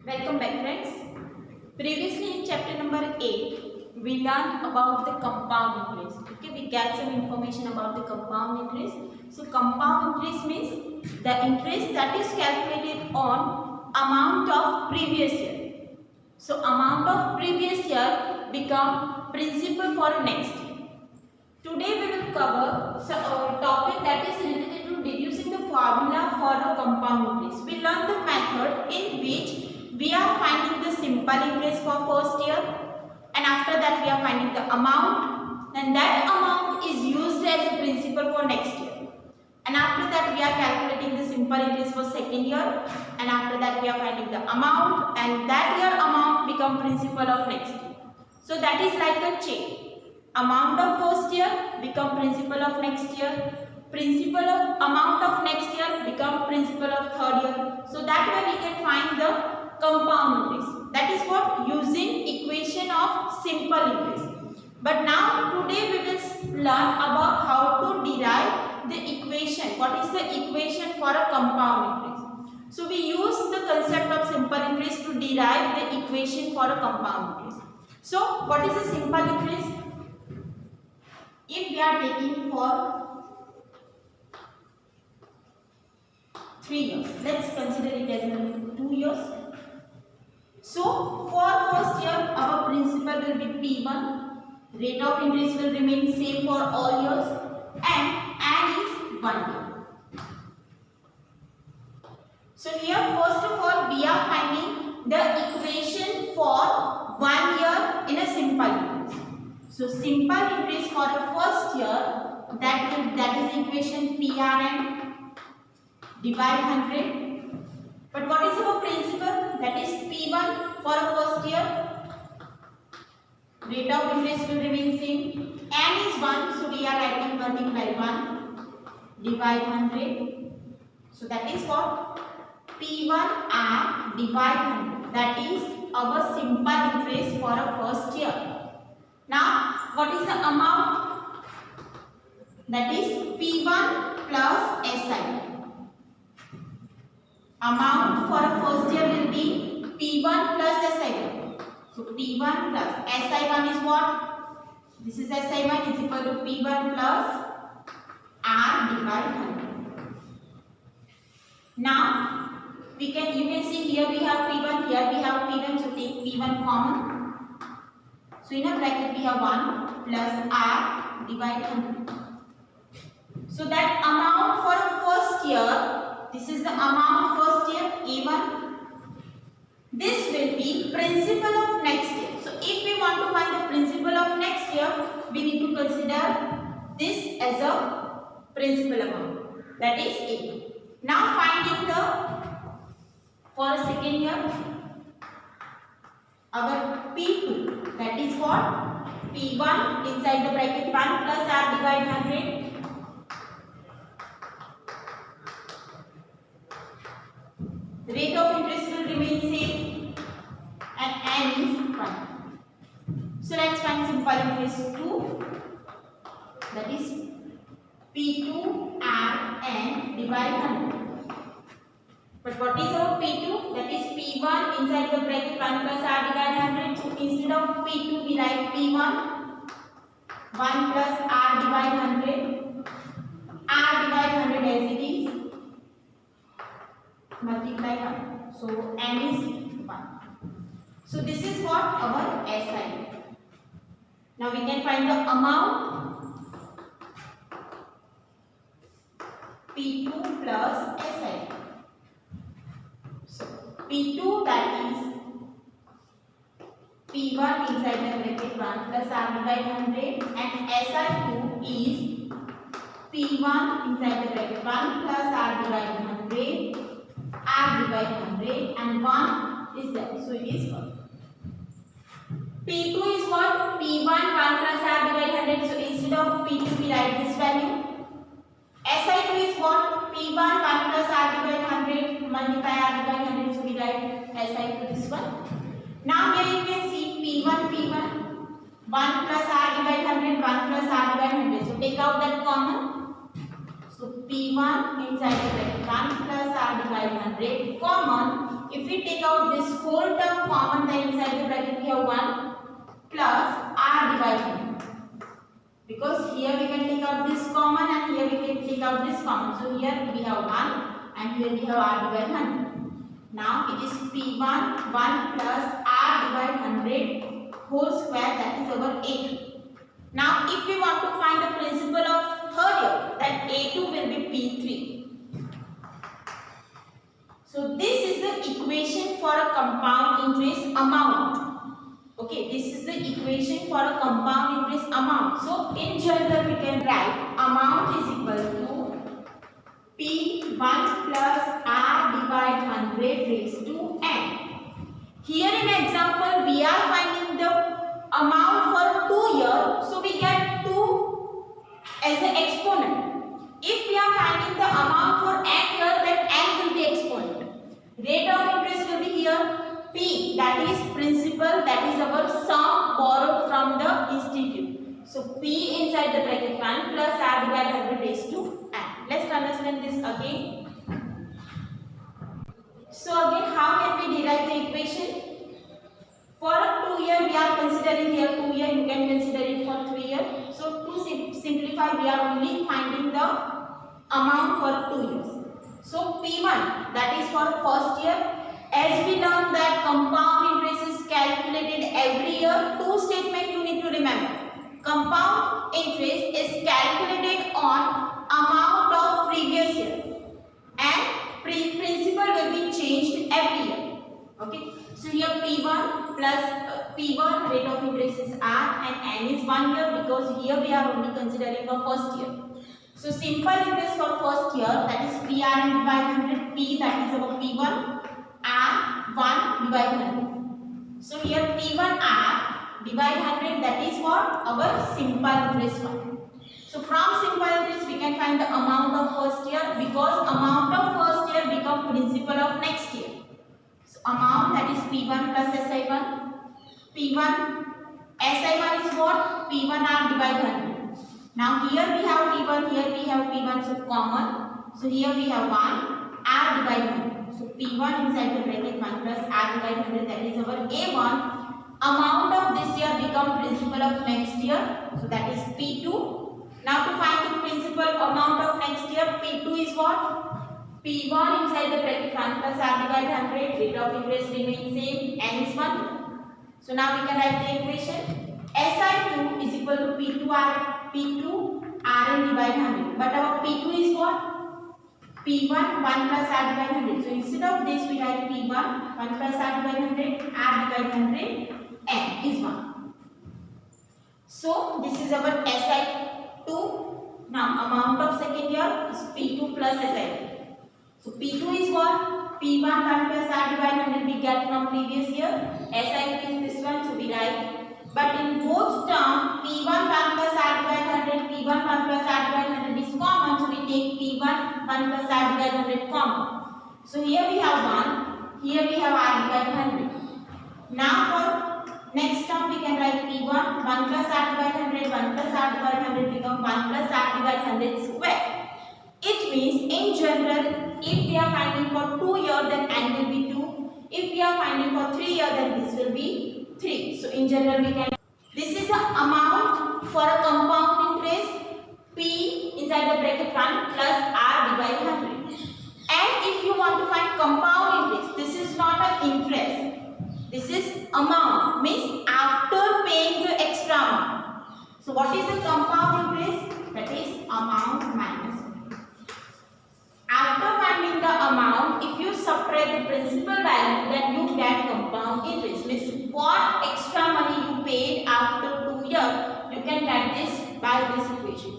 Welcome back, friends. Previously in chapter number 8, we learned about the compound interest. Okay, we get some information about the compound interest. So compound interest means the interest that is calculated on amount of previous year. So amount of previous year become principal for next year. Today we will cover a topic that is related to deducing the formula for a compound interest. We learn the method in which we are finding the simple interest for first year, and after that we are finding the amount, and that amount is used as a principal for next year, and after that we are calculating the simple interest for second year, and after that we are finding the amount, and that year amount become principal of next year. So that is like a chain. Amount of first year become principal of next year, principal of amount of next year become principal of third year. So that way we can find the compound interest. That is what using equation of simple interest. But now today we will learn about how to derive the equation. What is the equation for a compound interest? So we use the concept of simple interest to derive the equation for a compound interest. So what is a simple interest? If we are taking for 3 years, let's consider it as 2 years. So for first year our principal will be P1, rate of interest will remain same for all years, and is 1 year. So here first of all we are finding the equation for 1 year in a simple interest. So simple interest for a first year, that is equation PRN divide 100. But what is our principal? That is P1 for a first year. Rate of interest will remain same. N is 1, so we are writing multiply 1 divide 100. So that is what? P1 and divide 100. That is our simple interest for a first year. Now, what is the amount? That is P1 plus SI. Amount for a first year will be P1 plus SI1. So P1 plus SI1 is what? This is SI1 is equal to P1 plus R divide 100. Now, you can see here we have P1, here we have P1, so take P1 common. So in a bracket we have 1 plus R divide 100. So that amount for a first year, this is the amount first year A1. This will be principal of next year. So if we want to find the principal of next year, we need to consider this as a principal amount. That is A. Now finding the for a second year, our P2, that is what? P1 inside the bracket 1 plus R divide 100. Rate of interest will remain same and N is 1. So let's find simple interest 2. That is P2 and N divide 100. But what is our P2? That is P1 inside the bracket 1 plus R divide 100. So instead of P2 we write P1 1 plus R divide 100. R divide 100 as it is. Multiply 1. So N is 1. So this is what our SI. Now we can find the amount P2 plus SI. So P2 that is P1 inside the bracket 1 plus R divide 100 and SI2 is P1 inside the bracket 1 plus R divide 100. R divide 100 and 1 is there. So it is 1. P2 is what? P1 1 plus R divide 100. So instead of P2 we write this value. SI2 is what? P1 1 plus R divide 100 multiply R divide 100. So we write SI2 this one. Now here you can see P1 1 plus R divide 100 1 plus R divide 100. So take out that common. So P1 inside the bracket 1 plus R divide 100. 100 common. If we take out this whole term common, then inside the bracket we have 1 plus r divided 100. Because here we can take out this common and here we can take out this common. So here we have 1 and here we have r divided 100. Now it is P1 1 plus r divided 100 whole square, that is our A2. Now if we want to find the principal of third year, then A2 will be P3. So this is the equation for a compound interest amount. Okay, this is the equation for a compound interest amount. So in general we can write amount is equal to P1 plus r divided 100 raised to n. Here in example we are finding the amount for 2 years, so we get 2 as an exponent. If we are finding the amount for n year, then n will be exponent. Rate of interest will be here P, that is principal, that is our sum borrowed from the institute. So P inside the bracket 1 plus r divided 100 raised to n. Let's understand this again. So again, how can we derive the equation? For a 2 year, we are considering here 2 year, you can consider it for 3 year. So to simplify, we are only finding the amount for 2 years. So P1, that is for first year. As we learned that compound interest is calculated every year, two statements you need to remember. Compound interest is calculated on amount of previous year and principal will be changed every year. Okay. So here P1 plus P1 rate of interest is R and N is 1 year, because here we are only considering for first year. So simple interest for first year, that is PRN divided 100, P that is our P1, R 1 divided 100. So here P1 R divided 100, that is for our simple interest one. So from simple interest we can find the amount of first year, because amount of first year become principal of next year. So amount, that is P1 plus SI1. P1 SI1 is what? P1 R divided 100. Now here we have P1, here we have P1, so common. So here we have 1 R divided 100. So P1 inside the bracket 1 plus R divided 100, that is our A1. Amount of this year become principal of next year. So that is P2. Now to find the principal amount of next year, P2 is what? P1 inside the bracket 1 plus R divided 100, rate of interest remains same, N is 1. So now we can write the equation. SI2 is equal to P2 Rn divided 100. But our P2 is what? P1 1 plus R divided 100. So instead of this we write P1 1 plus R divided 100, R divided 100, N is 1. So this is our SI2. Now amount of second year is P2 plus SI2. So P2 is what? P1 1 plus R divided 100 we get from previous year. SI2 is this one, so we write. But in both terms, P1 1 plus R divided 100, P1 1 plus R divided 100 is common, so we take P1 1 plus R divided 100 common. So here we have 1, here we have R divided 100. Now for next term we can write P1 1 plus R divided 100, 1 plus R divided 100 become 1 plus R divided 100 square. It means in general, if we are finding for 2 years, then N will be 2. If we are finding for 3 years, then this will be 3. So in general we can, this is the amount for a compound interest P inside the bracket 1 plus R divided 100. And if you want to find compound interest, this is not an interest, this is amount, means after paying the extra amount. So what is the compound interest? That is amount minus 1. After finding the amount, if you subtract the principal value, then you get compound interest. Means what extra money you paid after 2 years, you can get this by this equation.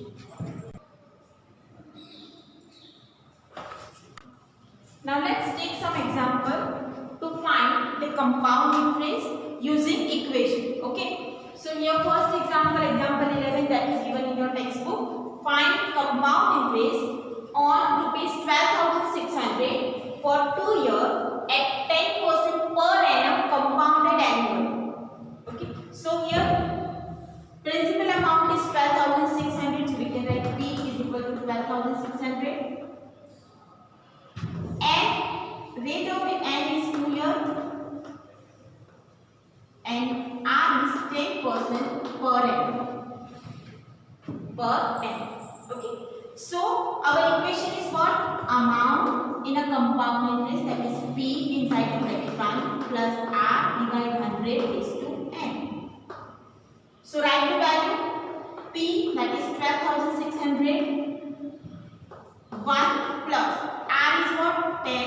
Now let's take some example to find the compound interest using equation. Okay. So your first example, example 11, that is given in your textbook. Find compound interest on rupees 12,600 for 2 years at 10% per annum compounded annually. Okay. So here principal amount is 12,600. So we can write P is equal to 12,600. And rate of n is 2 year and r is 10% per annum. Okay. So our equation is what? Amount in a compound interest, that is P inside the bracket 1 plus R divided 100 is to n. So write the value P, that is 12,600, 1 plus R is what? 10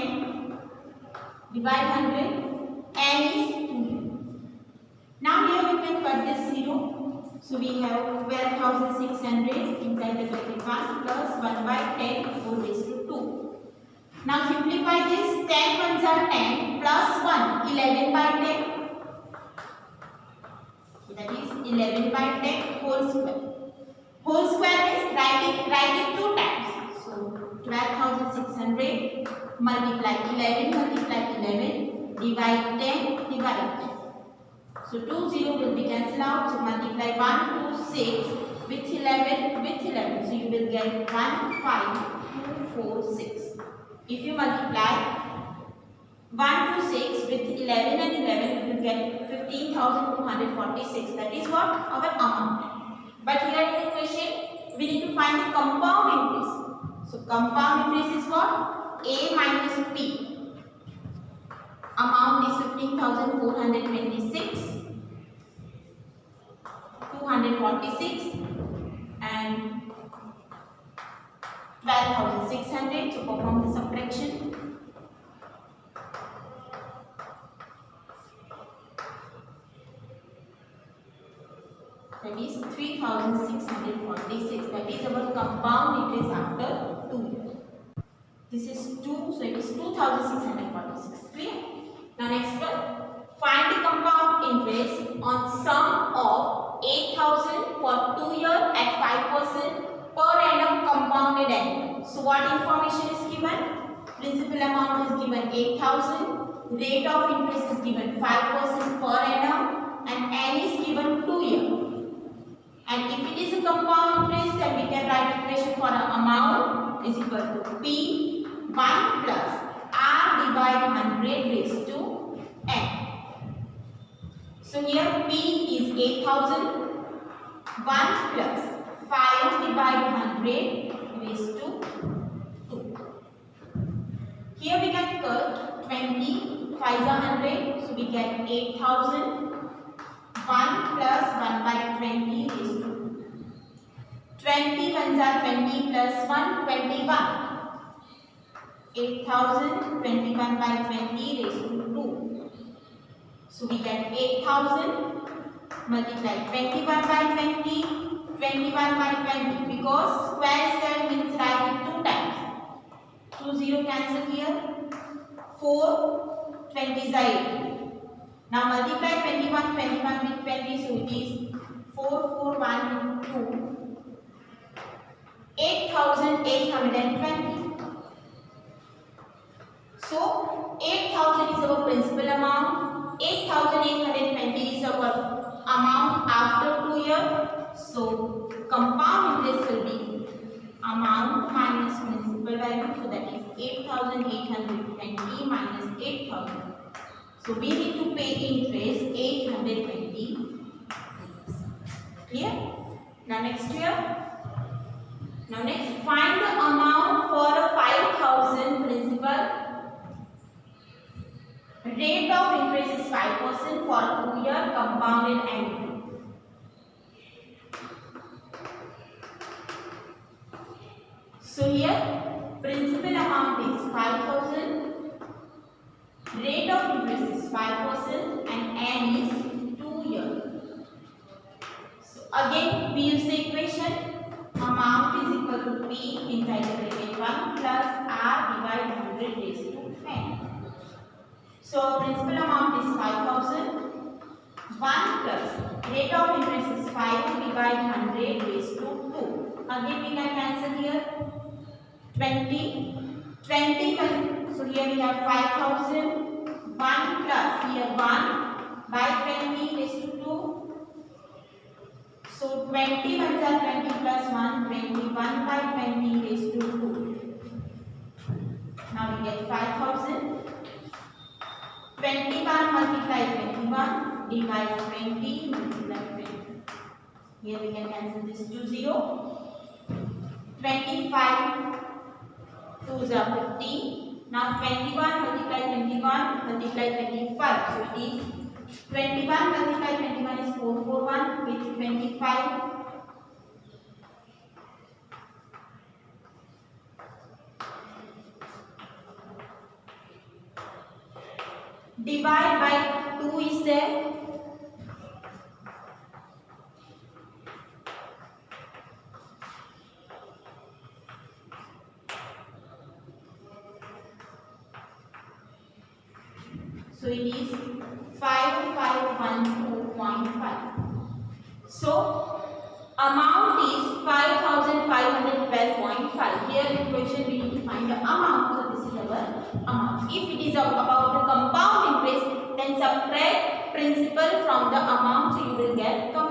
divide 100, n is 2. Now here we can cut this 0. So we have 12,600 inside the bracket 1 plus 1 by 10 whole raised to 2. Now simplify this. 10 ones are 10 plus 1, 11 by 10. So that is 11 by 10 whole square. Whole square is write it 2 times. So 12,600 multiply 11 multiply 11 divide 10 divide 10. So 2 0 will be cancelled out. So multiply 1 2 6 with 11 with 11. So you will get 1 5 2 4 6. If you multiply 1 to 6 with 11 and 11, you will get 15,246. That is what our amount. But here in the question, we need to find the compound interest. So compound interest is what? A minus P. Amount is 15,426. 246 and 12,600. So perform the subtraction. That is 3,646. That is our compound interest after 2 years. This is 2, so it is 2,646. Clear? Now next one. Find the compound interest on sum of 8,000 for 2 years at 5% per annum compounded annually. So what information is given? Principal amount is given 8,000, rate of interest is given 5% per annum, and n is given 2 years. And if it is a compound interest, then we can write equation for the amount is equal to P 1 plus R divided 100 raised to n. So here P is 8,000, 1 plus 5 divided 100 raised to 2. Here we can cut 20, 5 is 100, so we get 8,000, 1 plus 1 by 20 raised to 2. 20 ones are 20 plus 1, 21. 8,000, 21 by 20 raised to 2. So we get 8,000 multiply 21 by 20, 21 by 20. Because square is there, means write it 2 times. 2 0 cancel here. 4, 20 is 8. Now multiply 21 with 20, so it is 4 4 1 2. 8,820. So 8,000 is our principal amount. 8,820 is our amount after 2 years. So compound interest will be amount minus principal value. So that is 8,820 minus 8,000. So we need to pay interest 820. Clear? Now next year. Now next, find the amount for a 5,000 principal. Rate of interest is 5% for 2 years compounded annually. So here principal amount is 5,000. Rate of interest is 5% and n is 2 years. So again we use the equation. Amount is equal to P inside the bracket 1 plus R divided 100 raised to n. So principal amount is 5,000. 1 plus rate of interest is 5 divided 100 raised to 2. Again we can cancel here. 20. 20. So here we have 5,000. 1 plus here 1 by 20 raised to 2. So 20 ones are 20 plus 1, 21 by 20 raised to 2. Now we get 5,000 21 divide 20 multiply 20. Here we can cancel this to 0. 25 2s are 15. Now 21 multiply 21 multiply 25. So it is 21 multiply 21 is 441 with 25. Divide by 2 is there. So it is 5512.5. So amount is 5512.5. Here in question we need to find the amount. So this is our amount. If it is about the compound interest, then subtract principal from the amount, so you will get compound.